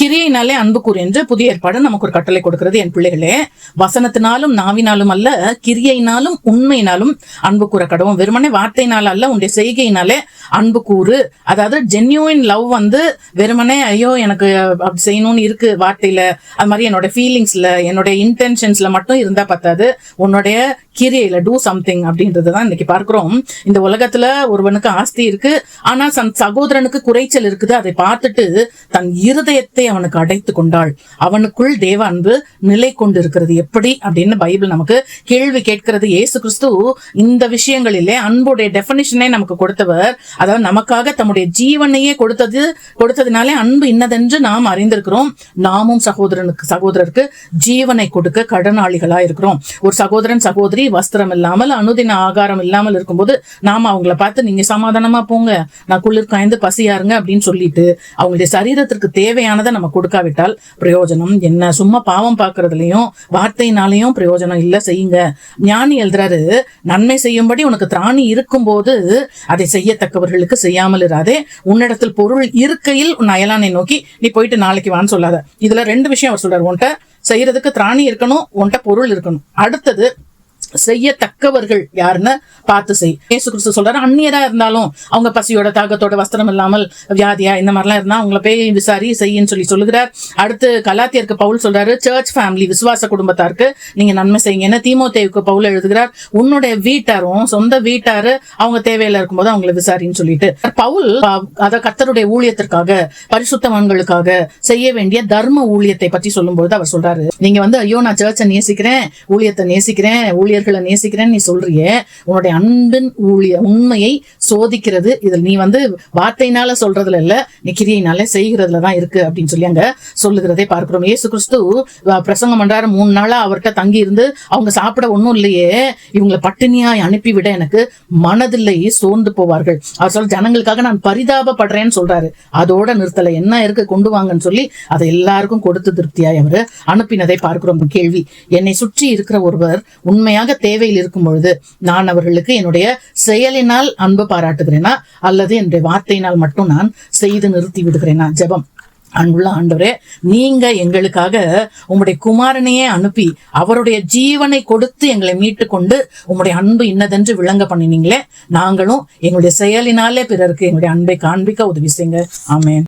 கிரியையினாலே அன்பு கூறு என்று புதிய ஏற்பாடு நமக்கு ஒரு கட்டளை கொடுக்கிறது. என் பிள்ளைகளே, வசனத்தினாலும் நாவினாலும் அல்ல, கிரியையினாலும் உண்மையினாலும் அன்பு கூற கடவும். வெறுமனே வார்த்தையினால அல்ல, உன்னுடைய செய்கையினாலே அன்பு கூறு. அதாவது ஜென்யூன் லவ் வெறுமனே ஐயோ எனக்கு அப்படி செய்யணும்னு இருக்கு வார்த்தையில, அது மாதிரி என்னோட ஃபீலிங்ஸ்ல என்னுடைய இன்டென்ஷன்ஸ்ல மட்டும் இருந்தா பத்தாது, உன்னுடைய கிரியையில டூ சம்திங் அப்படின்றதுதான் இன்னைக்கு பார்க்கிறோம். இந்த உலகத்துல ஒருவனுக்கு ஆஸ்தி இருக்கு, ஆனா சகோதரனுக்கு குறைச்சல் இருக்குது. அதை பார்த்துட்டு தன் இருதயத்தை அவனுக்கு அடைத்து கொண்டாள். அவனுக்குள் தேவ அன்பு நிலை கொண்டு இருக்கிறது எப்படி அப்படின்னு பைபிள் நமக்கு கேள்வி கேட்கிறது. இயேசு கிறிஸ்து இந்த விஷயங்களிலே அன்புடைய டெபினிஷனே நமக்கு கொடுத்தவர். அதாவது நமக்காக தம்முடைய ஜீவனையே கொடுத்ததுனாலே அன்பு இன்னதென்று நாம் அறிந்திருக்கிறோம். நாமும் சகோதரருக்கு ஜீவனை கொடுக்க கடனாளிகளா இருக்கிறோம். ஒரு சகோதரன் சகோதரி வஸ்திரம் இல்லாமல் அனுதின ஆகாரம் இல்லாமல் இருக்கும்போது நாம அவங்கள பார்த்து நீங்க சமாதானமா போங்க, நான் குளிர் காய்ந்து பசியாருங்க அப்படின்னு சொல்லிட்டு அவங்களுடைய சரீரத்திற்கு தேவையானதை நம்ம கொடுக்காவிட்டால் பிரயோஜனம் என்ன? சும்மா பாவம் பார்க்கறதுலயும் வார்த்தையினாலையும் பிரயோஜனம் இல்ல. செய்யுங்க. ஞானி எழுதுறாரு, நன்மை செய்யும்படி உனக்கு திராணி இருக்கும் போது அதை செய்யத்தக்கவர்களுக்கு செய்யாமல் இராதே. உன்னிடத்தில் பொருள் இருக்கையில் உன் அயலானை நோக்கி நீ போயிட்டு நாளைக்கு வான்னு சொல்லாத. இதுல ரெண்டு விஷயம் அவர் சொல்றாரு. உன்கிட்ட செய்யறதுக்கு திராணி இருக்கணும், உன்கிட்ட பொருள் இருக்கணும். அடுத்தது செய்யத்தக்கவர்கள் யாருன்னு பார்த்து செய். இயேசு கிறிஸ்து சொல்றாரு, அந்நியரா இருந்தாலும் அவங்க பசியோட தாகத்தோட வஸ்திரம் இல்லாமல் வியாதியா இந்த மாதிரிலாம் இருந்தா அவங்கள போய் விசாரி செய்யின்னு சொல்லுகிறார். அடுத்து கலாத்தியருக்கு பவுல் சொல்றாரு, சர்ச் ஃபேமிலி விசுவாச குடும்பத்தாருக்கு நீங்க நன்மை செய்யுங்க. தீமோத்தேயுக்கு பவுல் எழுதுகிறார், உன்னுடைய வீட்டாரும் சொந்த வீட்டாரு அவங்க தேவையில இருக்கும்போது அவங்களை விசாரின்னு சொல்லிட்டு பவுல் அத கர்த்தருடைய ஊழியத்திற்காக பரிசுத்தவான்களுக்காக செய்ய வேண்டிய தர்ம ஊழியத்தை பற்றி சொல்லும்போது அவர் சொல்றாரு, நீங்க ஐயோ நான் சர்ச்சை நேசிக்கிறேன், ஊழியத்தை நேசிக்கிறேன், ஊழியர்களை நேசிக்கிறேன்னு நீ சொல்றியே, உன்னுடைய அன்பின் உண்மையை சோதிக்கிறது இதில் நீ வார்த்தையினால சொல்றதுல இல்ல, நீ கிரியையினால செய்கிறதுலதான் இருக்கு அப்படின்னு சொல்லி அங்க சொல்லுகிறதை பார்க்கிறோம். இயேசு கிறிஸ்து பிரசங்கம் பண்றாரு. 3 நாளா அவர்கிட்ட தங்கி இருந்து அவங்க சாப்பிட ஒண்ணும் இல்லையே, இவங்களை பட்டினியாய் அனுப்பிவிட எனக்கு மனதில்லை, சோர்ந்து போவார்கள். அவர் சொல்ல ஜனங்களுக்காக நான் பரிதாபப்படுறேன்னு சொல்றாரு. அதோட நிறுத்தல, என்ன இருக்கு கொண்டு வாங்கன்னு சொல்லி அதை எல்லாருக்கும் கொடுத்து திருப்தியாய் அவரு அனுப்பினதை பார்க்கிறோம். கேள்வி, என்னை சுற்றி இருக்கிற ஒருவர் உண்மையாக தேவையில் இருக்கும் பொழுது நான் அவர்களுக்கு என்னுடைய செயலினால் அன்பு பாராட்டுகிறேனா அல்லது என்னுடைய வார்த்தையினால் மட்டும் நான் செய்து நிறுத்தி விடுகிறேனா? ஜெபம். அன்புள்ள ஆண்டவரே, நீங்க எங்களுக்காக உம்முடைய குமாரனையே அனுப்பி அவருடைய ஜீவனை கொடுத்து எங்களை மீட்டு கொண்டு உம்முடைய அன்பு இன்னதென்று விளங்க பண்ணினீங்களே, நாங்களும் எங்களுடைய செயலினாலே பிறருக்கு எங்களுடைய அன்பை காண்பிக்க உதவி செய்யுங்க. ஆமென்.